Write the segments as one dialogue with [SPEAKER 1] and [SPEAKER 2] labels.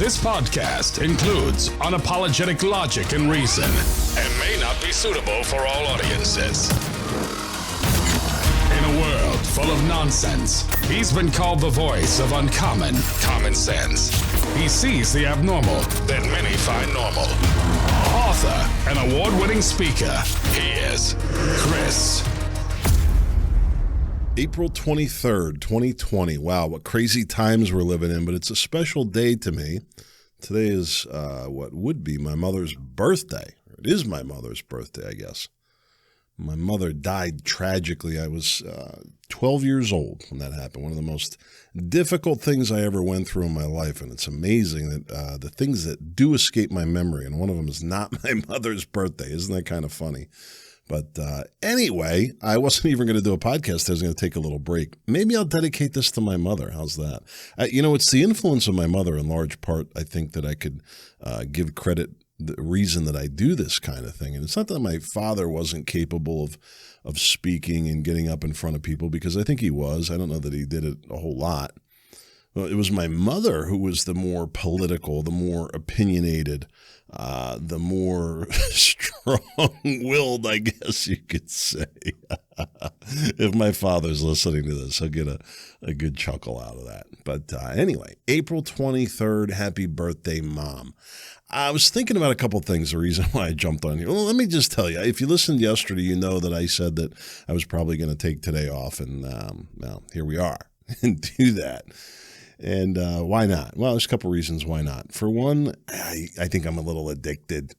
[SPEAKER 1] This podcast includes unapologetic logic and reason and may not be suitable for all audiences. In a world full of nonsense, he's been called the voice of uncommon common sense. He sees the abnormal that many find normal. Author and award-winning speaker, he is Chris.
[SPEAKER 2] April 23rd, 2020. Wow, what crazy times we're living in, but it's a special day to me. Today is what would be my mother's birthday. It is my mother's birthday, I guess. My mother died tragically. I was 12 years old when that happened. One of the most difficult things I ever went through in my life, and it's amazing that the things that do escape my memory, and one of them is not my mother's birthday. Isn't that kind of funny? But anyway, I wasn't even going to do a podcast. I was going to take a little break. Maybe I'll dedicate this to my mother. How's that? It's the influence of my mother in large part, I think, that I could give credit the reason that I do this kind of thing. And it's not that my father wasn't capable of speaking and getting up in front of people, because I think he was. I don't know that he did it a whole lot. Well, it was my mother who was the more political, the more opinionated, the more strong-willed, I guess you could say. If my father's listening to this, he'll get a good chuckle out of that. But anyway, April 23rd, happy birthday, Mom. I was thinking about a couple things, the reason why I jumped on here. Well, let me just tell you, if you listened yesterday, you know that I said that I was probably going to take today off, and well, here we are and do that. And why not? Well, there's a couple reasons why not. For one, I think I'm a little addicted.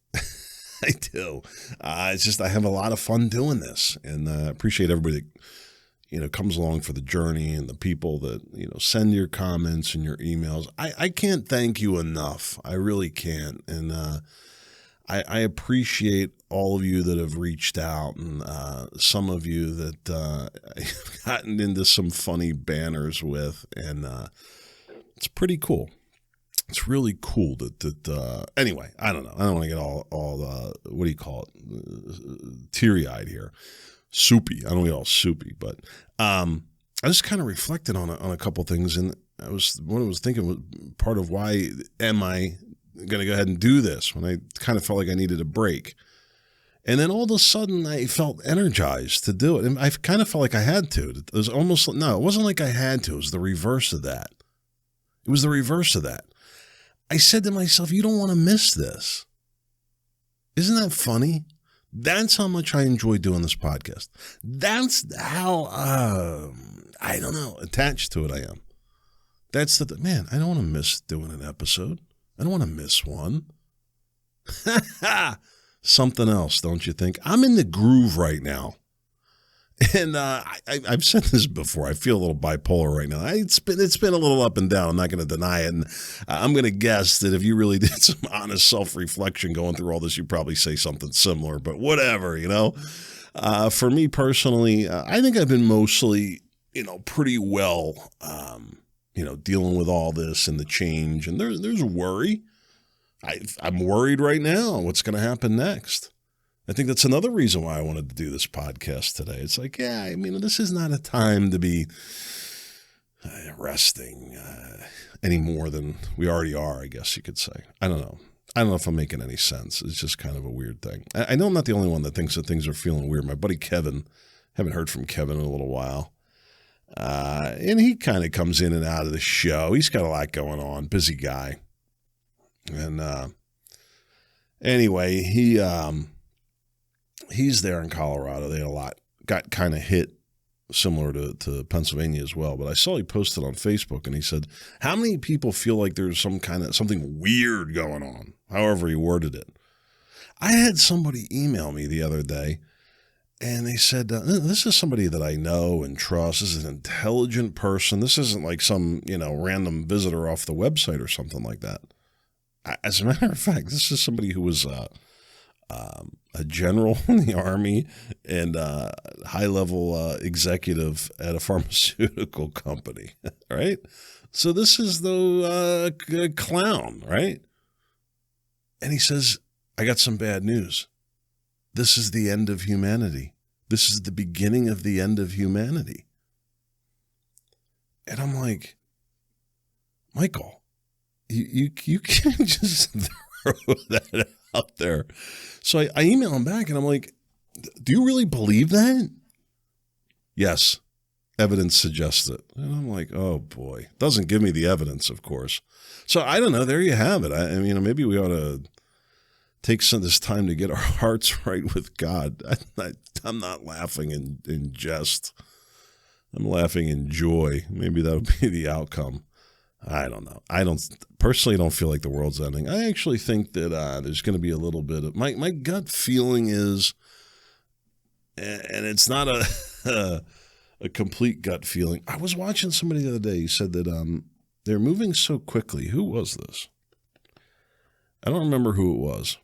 [SPEAKER 2] I do. It's just I have a lot of fun doing this, and I appreciate everybody that comes along for the journey, and the people that send your comments and your emails. I can't thank you enough. I really can't, and I appreciate all of you that have reached out, and some of you that I've gotten into some funny banners with, and it's pretty cool. It's really cool that anyway, I don't know. I don't want to get all what do you call it? Teary-eyed here. Soupy. I don't get all soupy, but I just kind of reflected on a couple things, and I was thinking was part of why am I going to go ahead and do this when I kind of felt like I needed a break. And then all of a sudden I felt energized to do it. And I kind of felt like I had to. It was almost, no, it wasn't like I had to. It was the reverse of that. It was the reverse of that. I said to myself, you don't want to miss this. Isn't that funny? That's how much I enjoy doing this podcast. That's how, I don't know, attached to it I am. That's man, I don't want to miss doing an episode. I don't want to miss one. Something else, don't you think? I'm in the groove right now. And I've said this before. I feel a little bipolar right now. It's been a little up and down. I'm not going to deny it. And I'm going to guess that if you really did some honest self-reflection going through all this, you'd probably say something similar. But whatever, For me personally, I think I've been mostly, pretty well, dealing with all this and the change. And there's worry. I'm worried right now what's going to happen next. I think that's another reason why I wanted to do this podcast today. It's like, this is not a time to be resting any more than we already are, I guess you could say. I don't know. I don't know if I'm making any sense. It's just kind of a weird thing. I know I'm not the only one that thinks that things are feeling weird. My buddy Kevin, haven't heard from Kevin in a little while. And he kind of comes in and out of the show. He's got a lot going on. Busy guy. And anyway, he's there in Colorado. They had got kind of hit similar to Pennsylvania as well. But I saw he posted on Facebook, and he said, how many people feel like there's something weird going on? However he worded it. I had somebody email me the other day, and they said, this is somebody that I know and trust. This is an intelligent person. This isn't like some, random visitor off the website or something like that. As a matter of fact, this is somebody who was a general in the Army and a high-level executive at a pharmaceutical company, right? So this is the clown, right? And he says, I got some bad news. This is the end of humanity. This is the beginning of the end of humanity. And I'm like, Michael, you can't just throw that out there. So I email him back and I'm like, do you really believe that? Yes. Evidence suggests it. And I'm like, oh boy. Doesn't give me the evidence, of course. So I don't know. There you have it. I mean, maybe we ought to take some of this time to get our hearts right with God. I'm not laughing in jest. I'm laughing in joy. Maybe that'll be the outcome. I don't know. I personally don't feel like the world's ending. I actually think that there's going to be a little bit of my gut feeling is, and it's not a complete gut feeling. I was watching somebody the other day. He said that they're moving so quickly. Who was this? I don't remember who it was.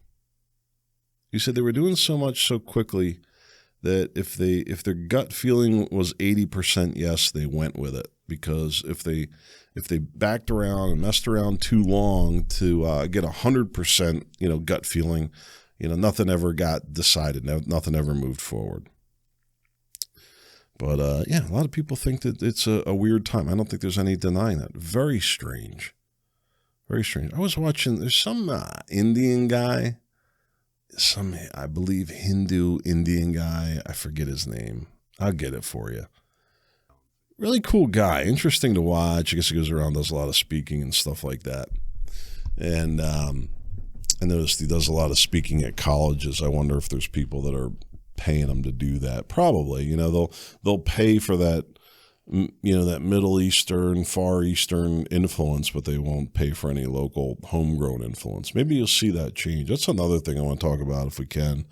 [SPEAKER 2] He said they were doing so much so quickly that if their gut feeling was 80% yes, they went with it. Because if they backed around and messed around too long to get 100% gut feeling, nothing ever got decided, nothing ever moved forward. But a lot of people think that it's a weird time. I don't think there's any denying that. Very strange, very strange. I was watching. There's some Indian guy. I believe Hindu Indian guy. I forget his name. I'll get it for you. Really cool guy. Interesting to watch. I guess he goes around, does a lot of speaking and stuff like that. And I noticed he does a lot of speaking at colleges. I wonder if there's people that are paying him to do that. Probably. They'll pay for that, that Middle Eastern, Far Eastern influence, but they won't pay for any local homegrown influence. Maybe you'll see that change. That's another thing I want to talk about if we can,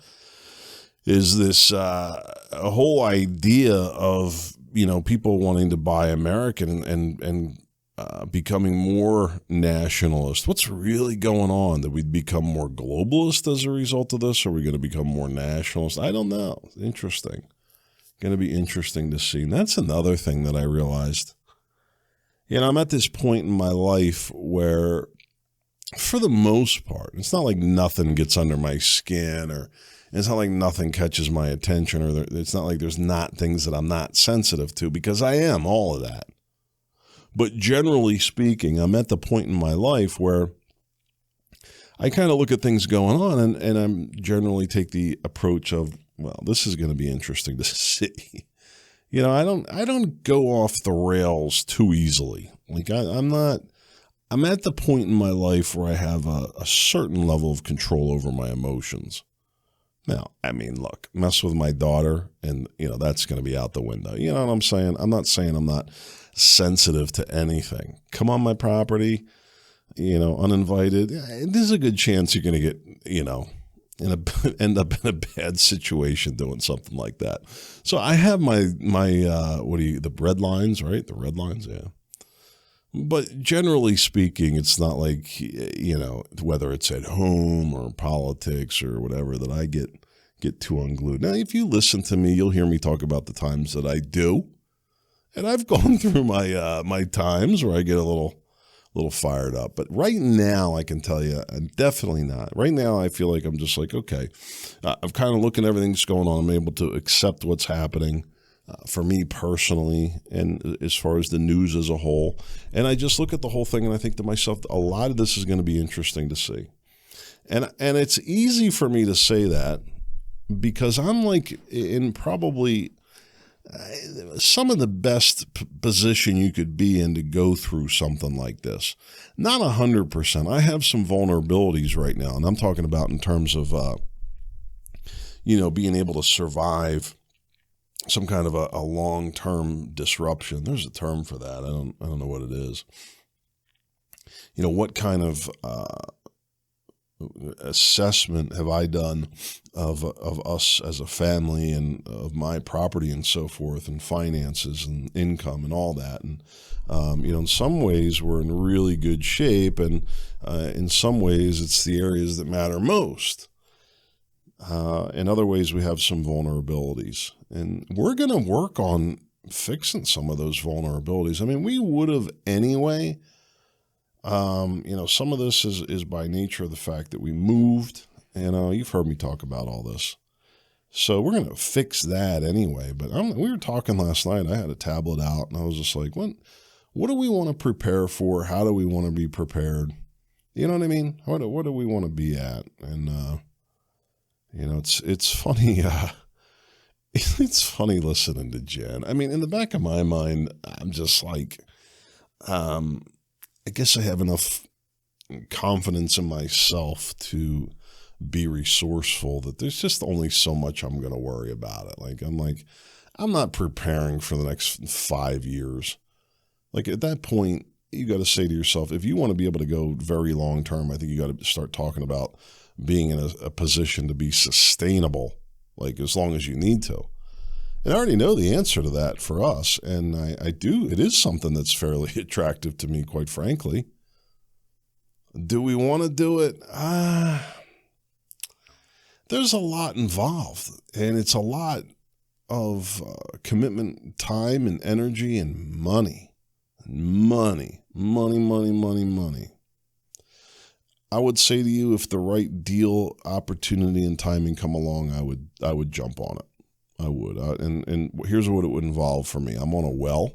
[SPEAKER 2] is this a whole idea of, people wanting to buy American and becoming more nationalist. What's really going on? That we'd become more globalist as a result of this? Or are we going to become more nationalist? I don't know. Interesting. Going to be interesting to see. And that's another thing that I realized. I'm at this point in my life where, for the most part, it's not like nothing gets under my skin, or it's not like nothing catches my attention, or it's not like there's not things that I'm not sensitive to, because I am all of that. But generally speaking, I'm at the point in my life where I kind of look at things going on and I'm generally take the approach of, well, this is going to be interesting to see. I don't go off the rails too easily. Like I'm at the point in my life where I have a certain level of control over my emotions. Now, look, mess with my daughter and, that's going to be out the window. You know what I'm saying? I'm not saying I'm not sensitive to anything. Come on my property, uninvited. There's a good chance you're going to get, end up in a bad situation doing something like that. So I have my the red lines, right? The red lines, yeah. But generally speaking, it's not like, whether it's at home or politics or whatever, that I get too unglued. Now, if you listen to me, you'll hear me talk about the times that I do. And I've gone through my times where I get a little fired up. But right now, I can tell you, I'm definitely not. Right now, I feel like I'm just like, okay, I'm kind of looking at everything that's going on. I'm able to accept what's happening for me personally, and as far as the news as a whole. And I just look at the whole thing and I think to myself, a lot of this is going to be interesting to see. And it's easy for me to say that because I'm like in probably some of the best position you could be in to go through something like this. Not 100%. I have some vulnerabilities right now, and I'm talking about in terms of, being able to survive some kind of a long-term disruption. There's a term for that. I don't know what it is. What kind of assessment have I done of us as a family and of my property and so forth, and finances and income and all that. And, in some ways we're in really good shape, and in some ways it's the areas that matter most. In other ways we have some vulnerabilities, and we're going to work on fixing some of those vulnerabilities. We would have anyway. Some of this is by nature of the fact that we moved. You've heard me talk about all this. So we're going to fix that anyway. But we were talking last night. I had a tablet out, and I was just like, what do we want to prepare for? How do we want to be prepared? You know what I mean? What do we want to be at? And, it's funny. It's funny listening to Jen. I mean, in the back of my mind, I'm just like, I guess I have enough confidence in myself to be resourceful that there's just only so much I'm going to worry about it. I'm not preparing for the next 5 years. Like at that point, you got to say to yourself, if you want to be able to go very long term, I think you got to start talking about being in a position to be sustainable, like as long as you need to. And I already know the answer to that for us. And I do. It is something that's fairly attractive to me, quite frankly. Do we want to do it? There's a lot involved, and it's a lot of commitment, time, and energy, and money. Money. I would say to you, if the right deal, opportunity, and timing come along, I would jump on it. I would. And here's what it would involve for me. I'm on a well.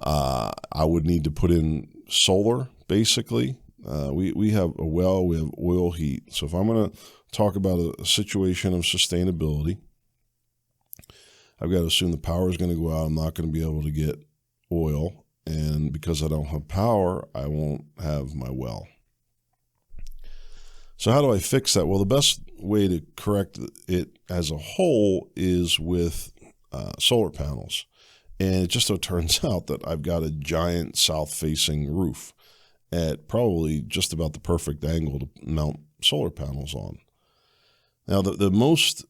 [SPEAKER 2] I would need to put in solar, basically. We have a well, we have oil heat. So if I'm going to talk about a situation of sustainability, I've got to assume the power is going to go out. I'm not going to be able to get oil. And because I don't have power, I won't have my well. So how do I fix that? Well, the best way to correct it as a whole is with solar panels. And it just so turns out that I've got a giant south-facing roof at probably just about the perfect angle to mount solar panels on. Now, the most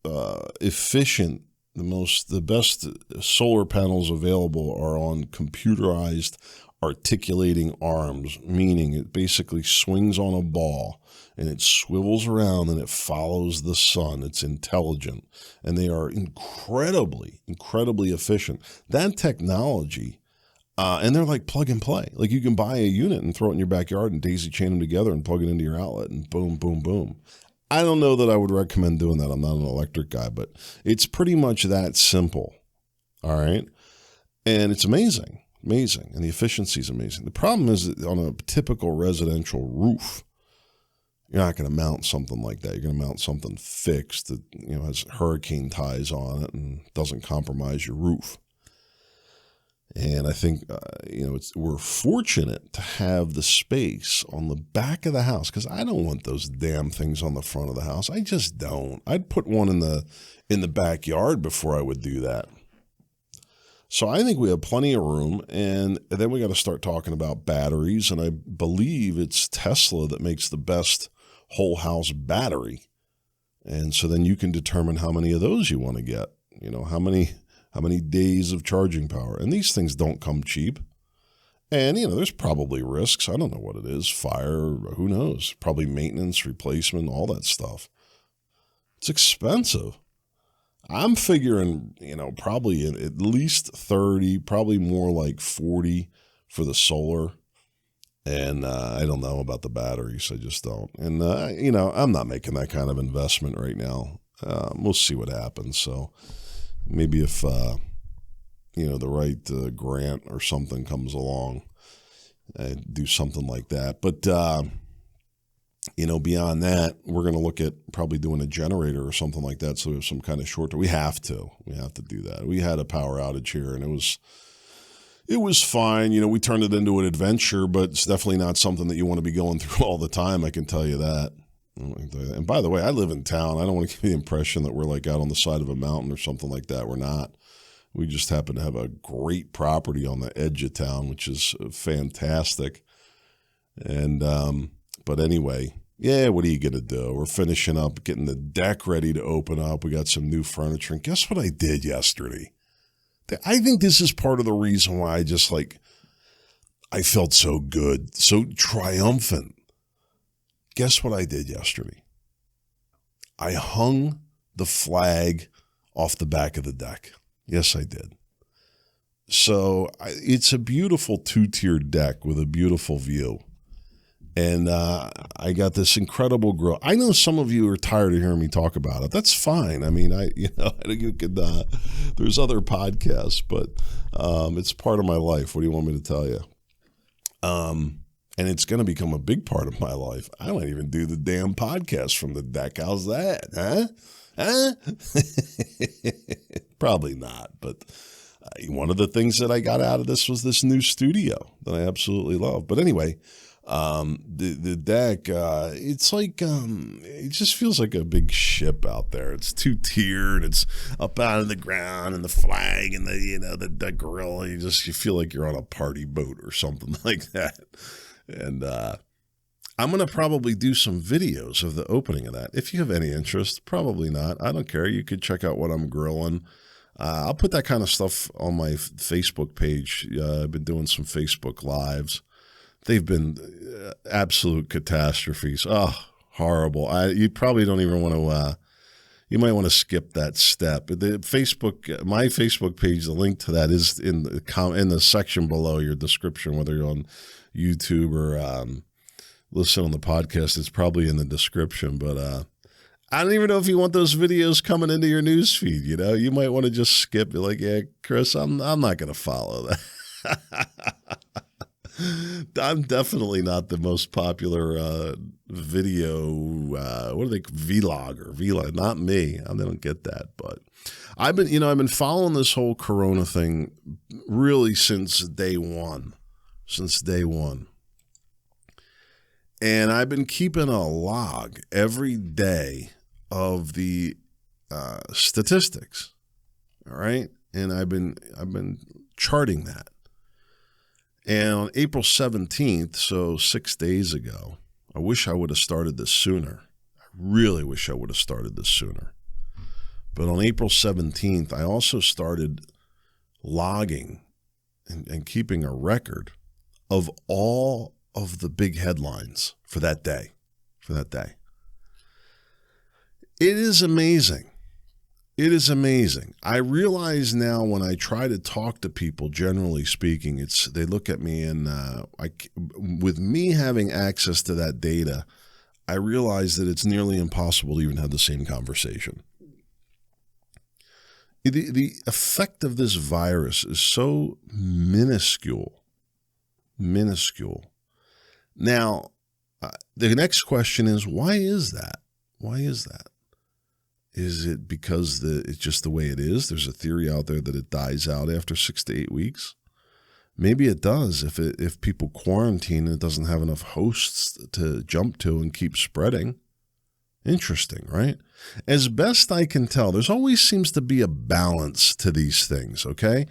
[SPEAKER 2] efficient, the best solar panels available are on computerized articulating arms, meaning it basically swings on a ball and it swivels around and it follows the sun. It's intelligent, and they are incredibly efficient. That technology, and they're like plug and play. Like you can buy a unit and throw it in your backyard and daisy chain them together and plug it into your outlet and boom, boom, boom. I don't know that I would recommend doing that. I'm not an electric guy, but it's pretty much that simple. All right. And it's amazing. And the efficiency is amazing. The problem is that on a typical residential roof, you're not going to mount something like that. You're going to mount something fixed that, has hurricane ties on it and doesn't compromise your roof. And I think, we're fortunate to have the space on the back of the house, because I don't want those damn things on the front of the house. I just don't. I'd put one in the backyard before I would do that. So I think we have plenty of room, and then we got to start talking about batteries, and I believe it's Tesla that makes the best whole house battery. And so then you can determine how many of those you want to get, how many days of charging power. And these things don't come cheap. And, there's probably risks. I don't know what it is. Fire, who knows? Probably maintenance, replacement, all that stuff. It's expensive. I'm figuring, probably at least 30, probably more like 40 for the solar. And I don't know about the batteries. I just don't. And, I'm not making that kind of investment right now. We'll see what happens. So maybe if, the right grant or something comes along, I'd do something like that. But, beyond that, we're going to look at probably doing a generator or something like that. So we have some kind of short term. We have to do that. We had a power outage here, and it was fine. We turned it into an adventure, but it's definitely not something that you want to be going through all the time. I can tell you that. And by the way, I live in town. I don't want to give you the impression that we're like out on the side of a mountain or something like that. We're not. We just happen to have a great property on the edge of town, which is fantastic. And, but anyway, yeah, what are you going to do? We're finishing up, getting the deck ready to open up. We got some new furniture. And guess what I did yesterday? I think this is part of the reason why I felt so good, so triumphant. Guess what I did yesterday? I hung the flag off the back of the deck. Yes, I did. So it's a beautiful two-tiered deck with a beautiful view. And I got this incredible grill. I know some of you are tired of hearing me talk about it. That's fine. I mean, I think you could, there's other podcasts, but it's part of my life. What do you want me to tell you? And it's going to become a big part of my life. I might even do the damn podcast from the deck. How's that? Huh? Probably not. But one of the things that I got out of this was this new studio that I absolutely love. But anyway, the deck, it's like, it just feels like a big ship out there. It's two-tiered. It's up out of the ground, and the flag and the grill. You feel like you're on a party boat or something like that. And I'm going to probably do some videos of the opening of that. If you have any interest, probably not. I don't care. You could check out what I'm grilling. I'll put that kind of stuff on my Facebook page. I've been doing some Facebook Lives. They've been absolute catastrophes. Oh, horrible. You probably don't even want to, you might want to skip that step. My Facebook page, the link to that is in the section below your description, whether you're on YouTube or listen on the podcast. It's probably in the description, but I don't even know if you want those videos coming into your news feed. You might want to just skip it. Like, yeah, Chris, I'm not going to follow that. I'm definitely not the most popular video. What are they? Vlog, not me. I don't get that, but I've been following this whole Corona thing really since day one. And I've been keeping a log every day of the statistics. All right. And I've been charting that. And on April 17th, so 6 days ago, I wish I would have started this sooner. I really wish I would have started this sooner. But on April 17th, I also started logging and keeping a record of all of the big headlines for that day. It is amazing. It is amazing. I realize now when I try to talk to people, generally speaking, they look at me and with me having access to that data, I realize that it's nearly impossible to even have the same conversation. The effect of this virus is so minuscule. Now, the next question is, why is that? Is it because it's just the way it is? There's a theory out there that it dies out after 6 to 8 weeks. Maybe it does if people quarantine and it doesn't have enough hosts to jump to and keep spreading. Interesting, right? As best I can tell, there's always seems to be a balance to these things, okay?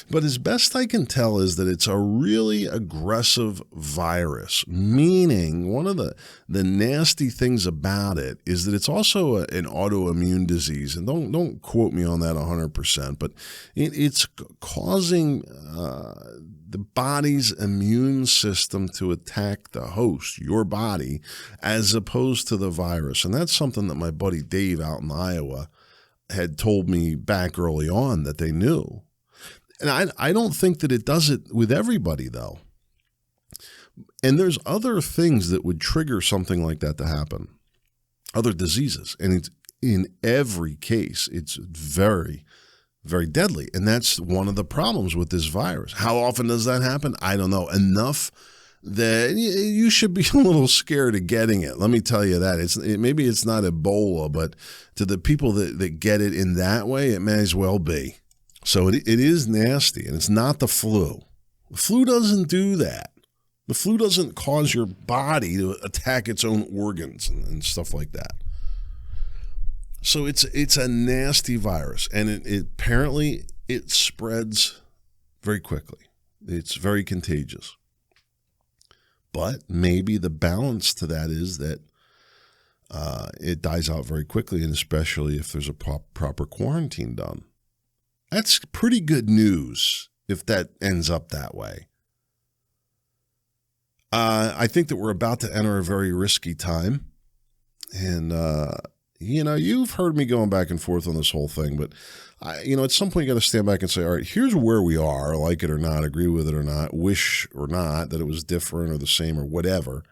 [SPEAKER 2] But as best I can tell is that it's a really aggressive virus, meaning one of the nasty things about it is that it's also an autoimmune disease. And don't quote me on that 100%, but it's causing the body's immune system to attack the host, your body, as opposed to the virus. And that's something that my buddy Dave out in Iowa had told me back early on that they knew. And I don't think that it does it with everybody, though. And there's other things that would trigger something like that to happen, other diseases. And it's in every case, it's very, very deadly. And that's one of the problems with this virus. How often does that happen? I don't know. Enough that you should be a little scared of getting it. Let me tell you that. Maybe it's not Ebola, but to the people that get it in that way, it may as well be. So it is nasty, and it's not the flu. The flu doesn't do that. The flu doesn't cause your body to attack its own organs and stuff like that. So it's a nasty virus, and it apparently it spreads very quickly. It's very contagious. But maybe the balance to that is that it dies out very quickly, and especially if there's a proper quarantine done. That's pretty good news if that ends up that way. I think that we're about to enter a very risky time. And, you've heard me going back and forth on this whole thing, but, at some point you got to stand back and say, all right, here's where we are, like it or not, agree with it or not, wish or not that it was different or the same or whatever.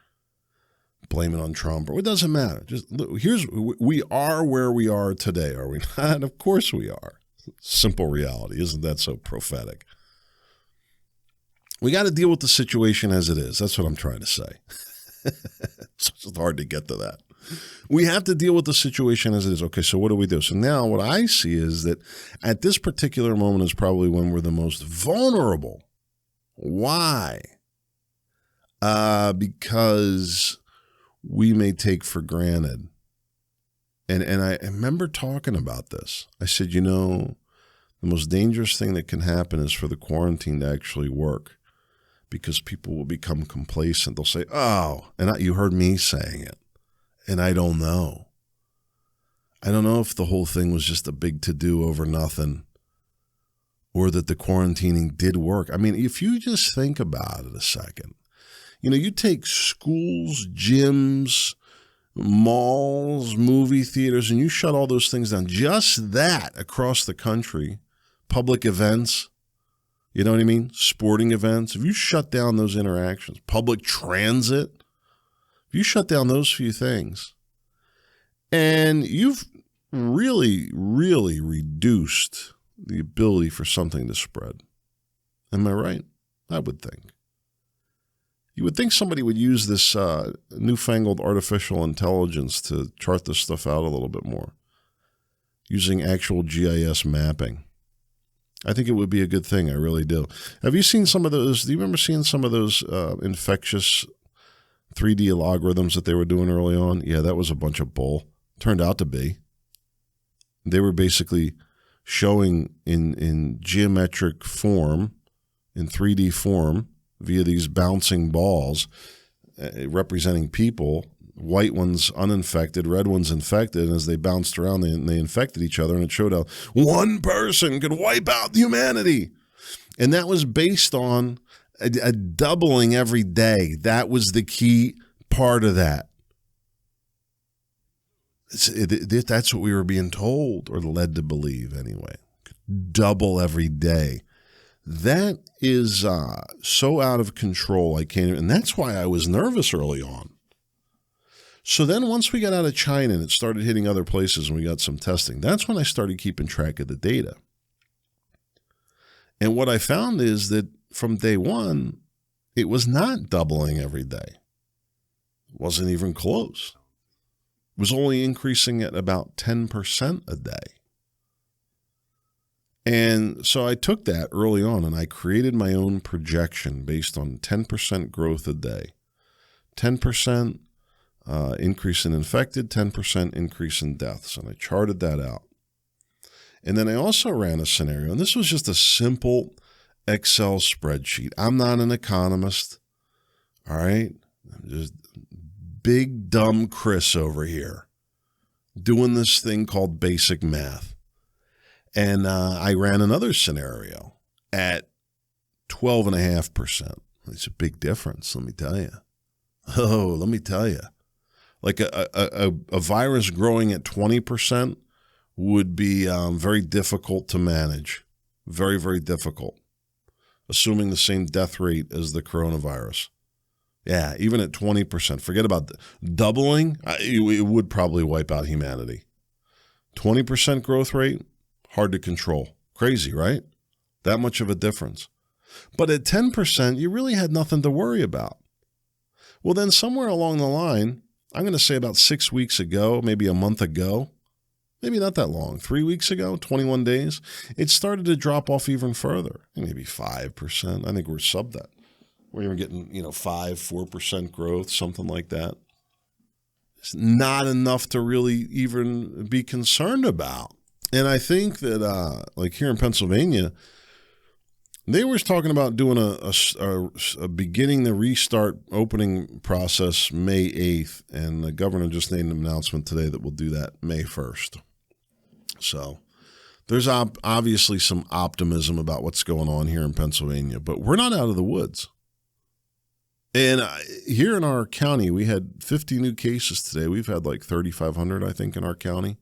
[SPEAKER 2] Blame it on Trump or it doesn't matter. Just look, we are where we are today, are we not? Of course we are. Simple reality. Isn't that so prophetic? We got to deal with the situation as it is. That's what I'm trying to say. It's just hard to get to that. We have to deal with the situation as it is. Okay, so what do we do? So now what I see is that at this particular moment is probably when we're the most vulnerable. Why? Because we may take for granted. And I remember talking about this. I said, the most dangerous thing that can happen is for the quarantine to actually work, because people will become complacent. They'll say, oh, and you heard me saying it, and I don't know. I don't know if the whole thing was just a big to-do over nothing, or that the quarantining did work. I mean, if you just think about it a second, you take schools, gyms, malls, movie theaters, and you shut all those things down. Just that across the country, public events, you know what I mean? Sporting events. If you shut down those interactions, public transit, if you shut down those few things, and you've really, really reduced the ability for something to spread. Am I right? I would think. You would think somebody would use this newfangled artificial intelligence to chart this stuff out a little bit more, using actual GIS mapping. I think it would be a good thing. I really do. Have you seen some of those? Do you remember seeing some of those infectious 3D algorithms that they were doing early on? Yeah, that was a bunch of bull. Turned out to be. They were basically showing in geometric form, in 3D form, via these bouncing balls representing people, white ones uninfected, red ones infected, and as they bounced around, they infected each other, and it showed how one person could wipe out humanity. And that was based on a doubling every day. That was the key part of that. That's what we were being told, or led to believe anyway. Double every day. That is so out of control. I can't, and that's why I was nervous early on. So then once we got out of China and it started hitting other places and we got some testing, that's when I started keeping track of the data. And what I found is that from day one, it was not doubling every day. It wasn't even close. It was only increasing at about 10% a day. And so I took that early on and I created my own projection based on 10% growth a day. 10% increase in infected, 10% increase in deaths. And I charted that out. And then I also ran a scenario, and this was just a simple Excel spreadsheet. I'm not an economist, all right? I'm just big, dumb Chris over here doing this thing called basic math. And I ran another scenario at 12.5%. It's a big difference, let me tell you. Oh, let me tell you. Like a virus growing at 20% would be very difficult to manage. Very, very difficult. Assuming the same death rate as the coronavirus. Yeah, even at 20%. Forget about doubling. It would probably wipe out humanity. 20% growth rate. Hard to control. Crazy, right? That much of a difference. But at 10%, you really had nothing to worry about. Well, then somewhere along the line, I'm going to say about 6 weeks ago, maybe a month ago, maybe not that long, 3 weeks ago, 21 days, it started to drop off even further. Maybe 5%. I think we're sub that. We're even getting, 5, 4% growth, something like that. It's not enough to really even be concerned about. And I think that, like here in Pennsylvania, they were talking about doing a beginning the restart opening process May 8th, and the governor just made an announcement today that we'll do that May 1st. So there's obviously some optimism about what's going on here in Pennsylvania, but we're not out of the woods. And here in our county, we had 50 new cases today. We've had like 3,500, I think, in our county.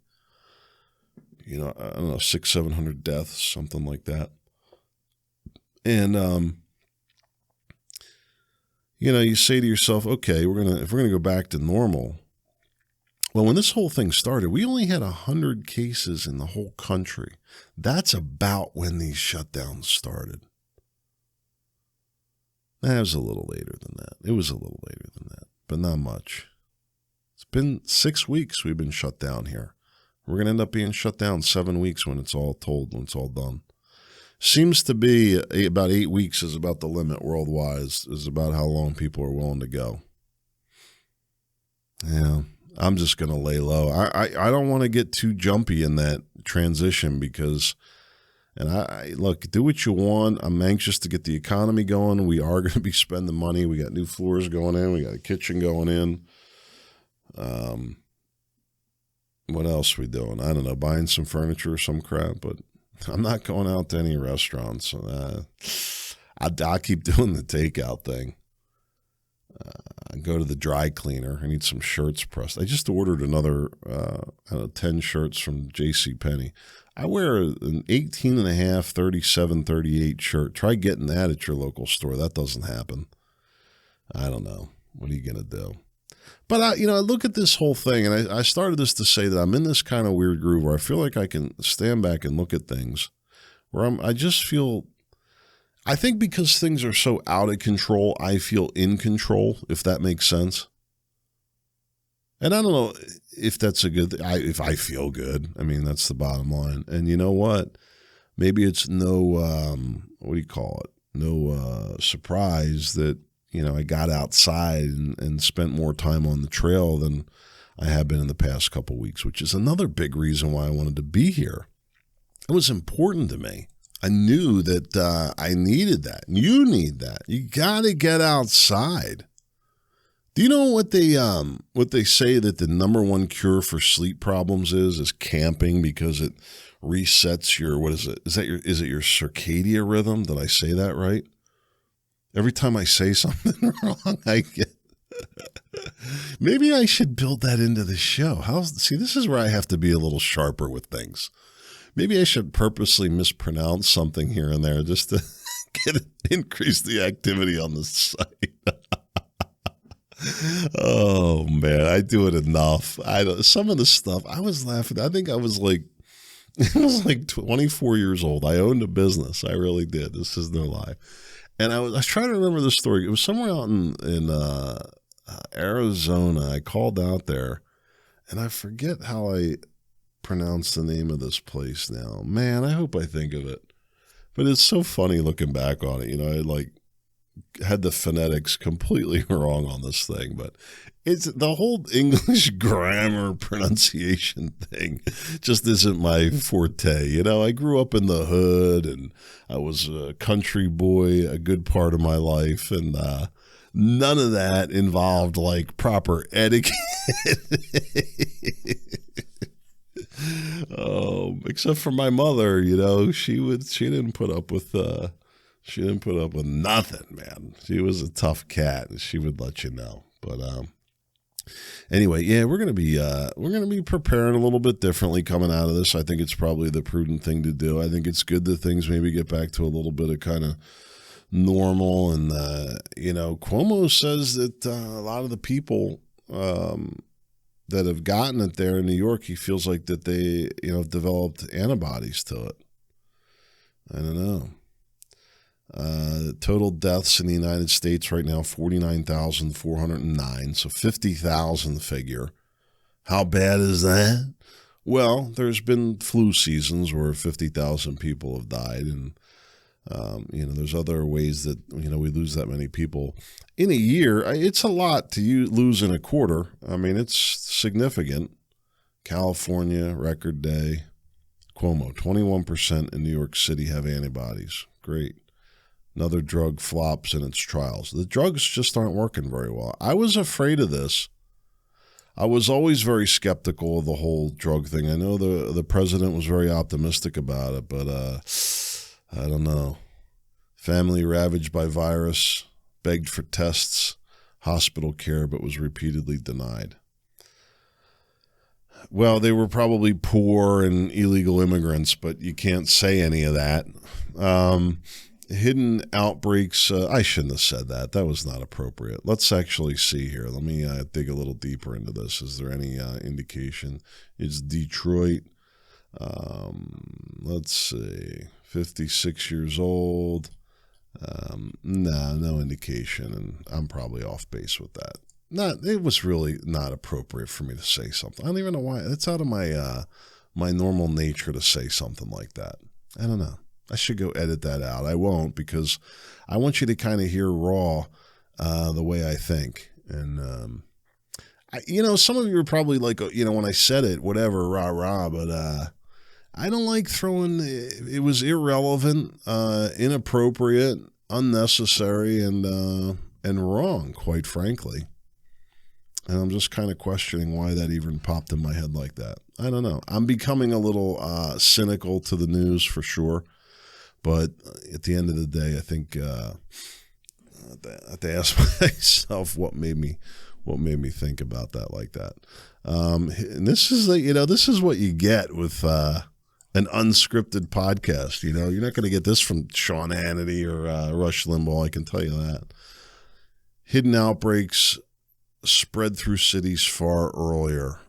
[SPEAKER 2] I don't know, 600-700 deaths, something like that. And, you say to yourself, okay, if we're gonna go back to normal. Well, when this whole thing started, we only had 100 cases in the whole country. That's about when these shutdowns started. It was a little later than that. It was a little later than that, but not much. It's been 6 weeks we've been shut down here. We're going to end up being shut down 7 weeks when it's all told, when it's all done. Seems to be about 8 weeks is about the limit worldwide, is about how long people are willing to go. Yeah, I'm just going to lay low. I don't want to get too jumpy in that transition because, and I look, do what you want. I'm anxious to get the economy going. We are going to be spending money. We got new floors going in. We got a kitchen going in. What else are we doing? I don't know, buying some furniture or some crap, but I'm not going out to any restaurants. I keep doing the takeout thing. I go to the dry cleaner. I need some shirts pressed. I just ordered another 10 shirts from JCPenney. I wear an 18.5, 37, 38 shirt. Try getting that at your local store. That doesn't happen. I don't know. What are you going to do? But I look at this whole thing, and I started this to say that I'm in this kind of weird groove where I feel like I can stand back and look at things where I just feel, I think because things are so out of control, I feel in control, if that makes sense. And I don't know if that's a good thing. If I feel good, I mean, that's the bottom line. And you know what? Maybe it's no surprise that, I got outside and spent more time on the trail than I have been in the past couple of weeks, which is another big reason why I wanted to be here. It was important to me. I knew that I needed that. You need that. You got to get outside. Do you know what they say that the number one cure for sleep problems is camping, because it resets your, what is it? Is it your circadian rhythm? Did I say that right? Every time I say something wrong, I get. Maybe I should build that into the show. See, this is where I have to be a little sharper with things. Maybe I should purposely mispronounce something here and there just to increase the activity on the site. Oh man, I do it enough. Some of the stuff I was laughing. I think I was like 24 years old. I owned a business. I really did. This is no lie. And I was trying to remember the story. It was somewhere out in Arizona. I called out there, and I forget how I pronounce the name of this place now. Man, I hope I think of it. But it's so funny looking back on it. I had the phonetics completely wrong on this thing, but it's the whole English grammar pronunciation thing just isn't my forte. I grew up in the hood, and I was a country boy a good part of my life, and none of that involved proper etiquette. Except for my mother, she didn't put up with nothing, man. She was a tough cat, and she would let you know. But anyway, yeah, we're gonna be preparing a little bit differently coming out of this. I think it's probably the prudent thing to do. I think it's good that things maybe get back to a little bit of kind of normal. And Cuomo says that a lot of the people that have gotten it there in New York, he feels like that they developed antibodies to it. I don't know. Total deaths in the United States right now, 49,409. So 50,000 figure. How bad is that? Well, there's been flu seasons where 50,000 people have died. And, there's other ways that, we lose that many people in a year. It's a lot to lose in a quarter. I mean, it's significant. California, record day. Cuomo, 21% in New York City have antibodies. Great. Another drug flops in its trials. The drugs just aren't working very well. I was afraid of this. I was always very skeptical of the whole drug thing. I know the president was very optimistic about it, but I don't know. Family ravaged by virus, begged for tests, hospital care, but was repeatedly denied. Well, they were probably poor and illegal immigrants, but you can't say any of that. Hidden outbreaks, I shouldn't have said that. That was not appropriate. Let's actually see here. Let me dig a little deeper into this. Is there any indication? It's Detroit. Let's see. 56 years old. No indication, and I'm probably off base with that. It was really not appropriate for me to say something. I don't even know why. It's out of my my normal nature to say something like that. I don't know. I should go edit that out. I won't, because I want you to kind of hear raw the way I think. And some of you are probably like, when I said it, whatever, rah rah, but I don't like throwing. It was irrelevant, inappropriate, unnecessary, and wrong, quite frankly. And I'm just kind of questioning why that even popped in my head like that. I don't know. I'm becoming a little cynical to the news for sure. But at the end of the day, I think I have to ask myself what made me think about that like that. And this is this is what you get with an unscripted podcast. You're not going to get this from Sean Hannity or Rush Limbaugh. I can tell you that. Hidden outbreaks spread through cities far earlier.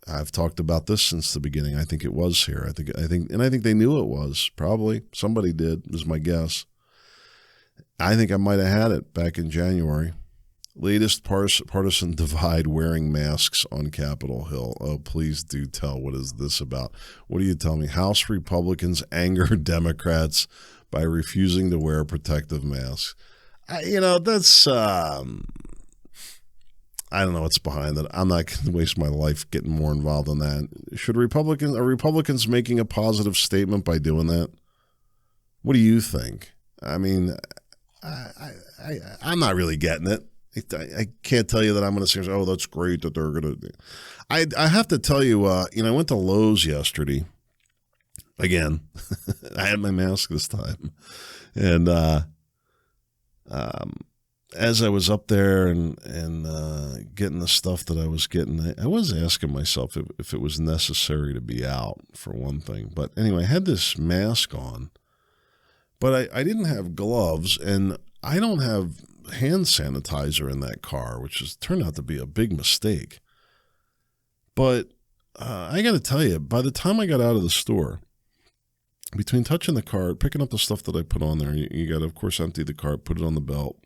[SPEAKER 2] I've talked about this since the beginning. I think it was here. I think they knew it was. Probably somebody did, is my guess. I think I might have had it back in January. Latest partisan divide, wearing masks on Capitol Hill. Oh, please do tell. What is this about? What do you tell me? House Republicans anger Democrats by refusing to wear protective masks. That's I don't know what's behind that. I'm not going to waste my life getting more involved in that. Are Republicans making a positive statement by doing that? What do you think? I mean, I'm not really getting it. I can't tell you that I'm going to say, oh, that's great that they're going to. I have to tell you, I went to Lowe's yesterday. Again, I had my mask this time. And as I was up there and getting the stuff that I was getting, I was asking myself if it was necessary to be out, for one thing. But anyway, I had this mask on, but I didn't have gloves, and I don't have hand sanitizer in that car, which has turned out to be a big mistake. But I got to tell you, by the time I got out of the store, between touching the cart, picking up the stuff that I put on there, you got to, of course, empty the cart, put it on the belt.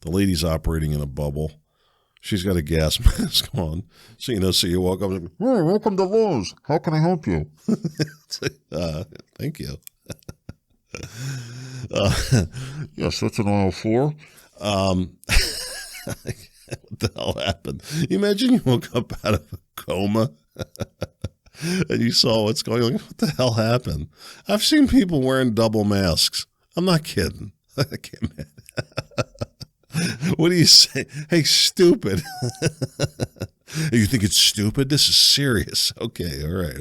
[SPEAKER 2] The lady's operating in a bubble. She's got a gas mask on. So you walk up and, oh, welcome to Lowe's. How can I help you? Thank you. Yes, that's an aisle 4. What the hell happened? You imagine you woke up out of a coma and you saw what's going on. What the hell happened? I've seen people wearing double masks. I'm not kidding. I can't. What do you say? Hey, stupid. You think it's stupid? This is serious. Okay, all right.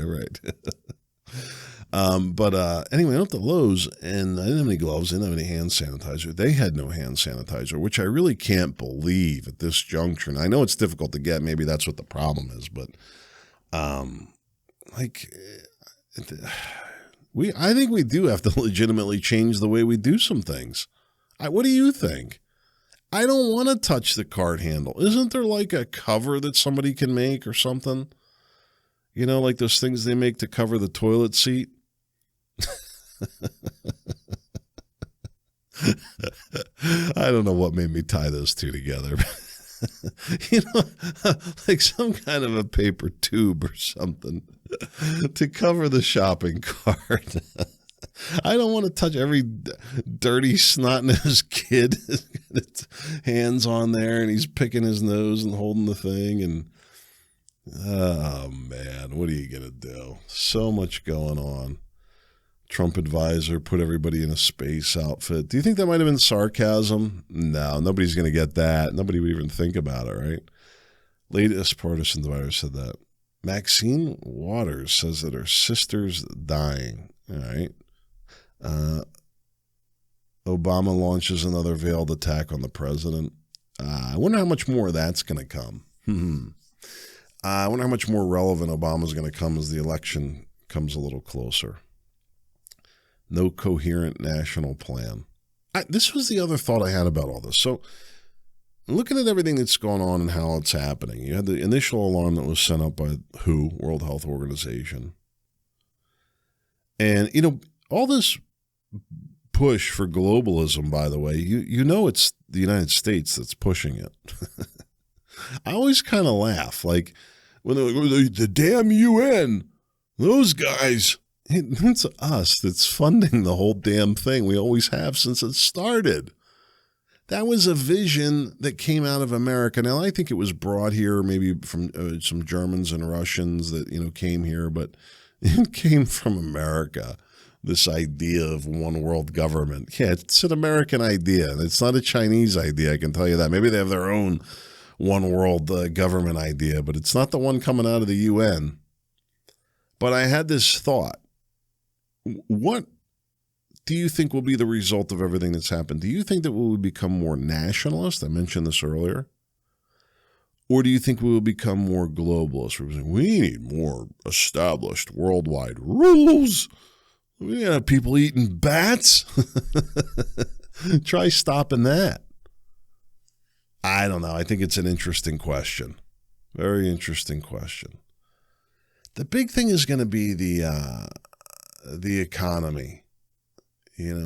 [SPEAKER 2] But anyway, I went to Lowe's, and I didn't have any gloves. I didn't have any hand sanitizer. They had no hand sanitizer, which I really can't believe at this juncture. And I know it's difficult to get. Maybe that's what the problem is. But I think we do have to legitimately change the way we do some things. What do you think? I don't want to touch the cart handle. Isn't there like a cover that somebody can make or something? Like those things they make to cover the toilet seat? I don't know what made me tie those two together. Like some kind of a paper tube or something to cover the shopping cart. I don't want to touch every dirty snot-nosed kid. His hands on there, and he's picking his nose and holding the thing. And oh man, what are you gonna do? So much going on. Trump advisor put everybody in a space outfit. Do you think that might have been sarcasm? No, nobody's gonna get that. Nobody would even think about it, right? Latest partisan divider said that. Maxine Waters says that her sister's dying. All right. Obama launches another veiled attack on the president. I wonder how much more of that's going to come. I wonder how much more relevant Obama's going to come as the election comes a little closer. No coherent national plan. This was the other thought I had about all this. So looking at everything that's going on and how it's happening, you had the initial alarm that was sent up by WHO, World Health Organization. And, all this push for globalism, by the way, you know it's the United States that's pushing it. I always kind of laugh, like when they're like, the damn UN, those guys. It's us that's funding the whole damn thing. We always have since it started. That was a vision that came out of America. Now, I think it was brought here maybe from some Germans and Russians that, came here, but it came from America, this idea of one world government. Yeah, it's an American idea. It's not a Chinese idea, I can tell you that. Maybe they have their own one world government idea, but it's not the one coming out of the UN. But I had this thought. What do you think will be the result of everything that's happened? Do you think that we will become more nationalist? I mentioned this earlier. Or do you think we will become more globalist? We need more established worldwide rules. We have people eating bats. Try stopping that. I don't know. I think it's an interesting question. Very interesting question. The big thing is going to be the economy.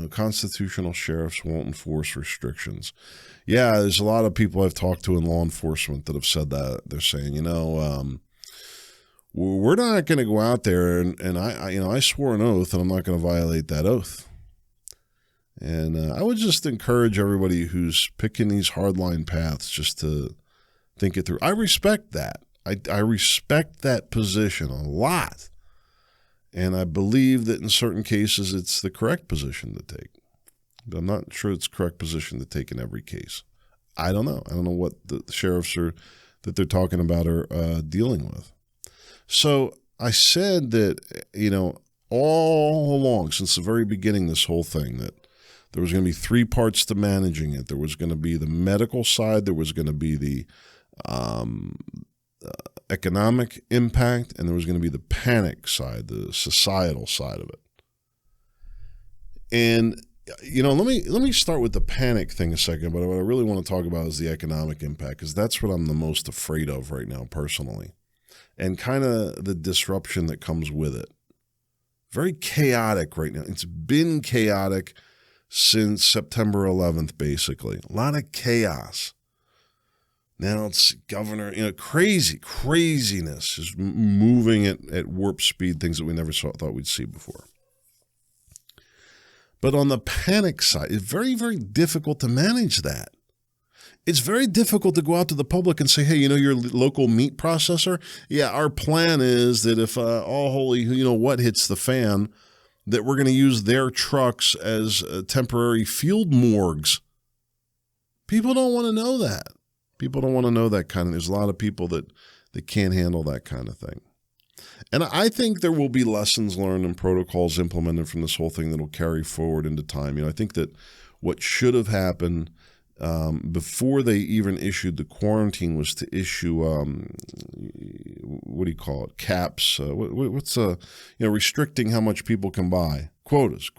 [SPEAKER 2] Constitutional sheriffs won't enforce restrictions. Yeah, there's a lot of people I've talked to in law enforcement that have said that. They're saying, we're not going to go out there and I swore an oath and I'm not going to violate that oath. And I would just encourage everybody who's picking these hardline paths just to think it through. I respect that. I respect that position a lot. And I believe that in certain cases it's the correct position to take. But I'm not sure it's the correct position to take in every case. I don't know. I don't know what the sheriffs that they're talking about are dealing with. So I said that, all along since the very beginning, this whole thing, that there was going to be three parts to managing it. There was going to be the medical side. There was going to be the economic impact, and there was going to be the panic side, the societal side of it. And let me start with the panic thing a second, but what I really want to talk about is the economic impact, because that's what I'm the most afraid of right now personally, and kind of the disruption that comes with it. Very chaotic right now. It's been chaotic since September 11th, basically. A lot of chaos. Now it's governor, craziness is moving at warp speed, things that we never thought we'd see before. But on the panic side, it's very, very difficult to manage that. It's very difficult to go out to the public and say, hey, your local meat processor, yeah, our plan is that if all holy, what hits the fan, that we're going to use their trucks as temporary field morgues. People don't want to know that. People don't want to know that kind of. There's a lot of people that can't handle that kind of thing. And I think there will be lessons learned and protocols implemented from this whole thing that will carry forward into time. I think that what should have happened before they even issued the quarantine was to issue, what do you call it, caps, what's restricting how much people can buy, quotas.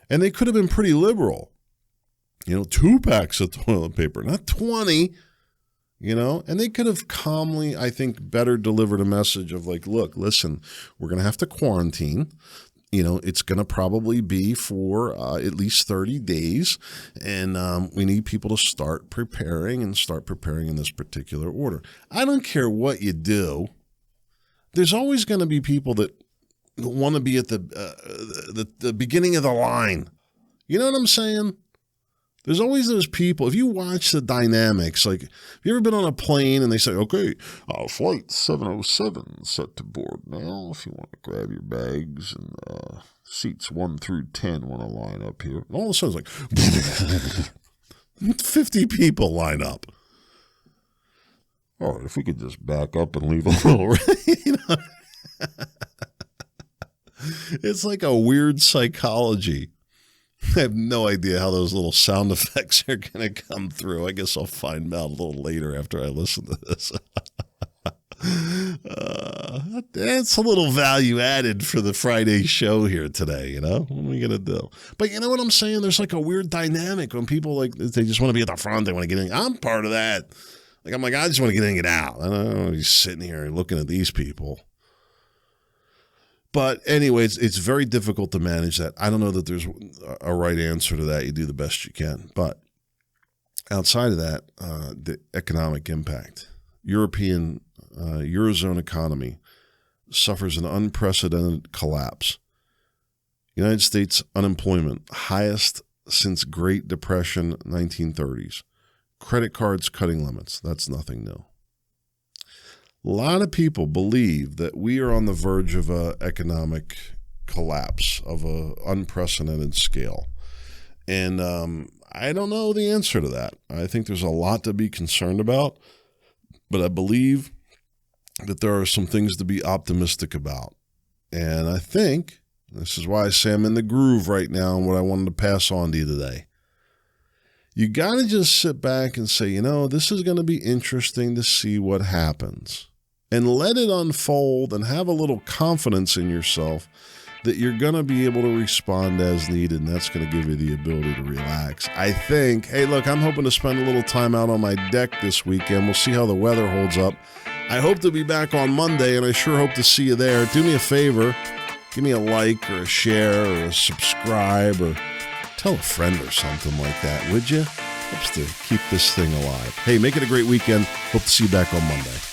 [SPEAKER 2] And they could have been pretty liberal. 2 packs of toilet paper, not 20, and they could have calmly, I think, better delivered a message of like, look, listen, we're going to have to quarantine. It's going to probably be for at least 30 days. And we need people to start preparing in this particular order. I don't care what you do. There's always going to be people that want to be at the beginning of the line. You know what I'm saying? There's always those people. If you watch the dynamics, like, have you ever been on a plane and they say, okay, flight 707 set to board now. If you want to grab your bags, and seats 1 through 10 want to line up here. And all of a sudden it's like 50 people line up. All right, if we could just back up and leave a little, It's like a weird psychology. I have no idea how those little sound effects are going to come through. I guess I'll find out a little later after I listen to this. That's a little value added for the Friday show here today, What are we going to do? But you know what I'm saying? There's like a weird dynamic when people, like, they just want to be at the front. They want to get in. I'm part of that. I just want to get in and get out. I don't know. He's sitting here and looking at these people. But anyways, it's very difficult to manage that. I don't know that there's a right answer to that. You do the best you can. But outside of that, the economic impact. Eurozone economy suffers an unprecedented collapse. United States unemployment, highest since Great Depression, 1930s. Credit cards cutting limits. That's nothing new. A lot of people believe that we are on the verge of an economic collapse of an unprecedented scale. And I don't know the answer to that. I think there's a lot to be concerned about, but I believe that there are some things to be optimistic about. And I think this is why I say I'm in the groove right now and what I wanted to pass on to you today. You got to just sit back and say, this is going to be interesting to see what happens. And let it unfold and have a little confidence in yourself that you're going to be able to respond as needed, and that's going to give you the ability to relax. I think, hey, look, I'm hoping to spend a little time out on my deck this weekend. We'll see how the weather holds up. I hope to be back on Monday, and I sure hope to see you there. Do me a favor. Give me a like or a share or a subscribe or tell a friend or something like that, would you? Helps to keep this thing alive. Hey, make it a great weekend. Hope to see you back on Monday.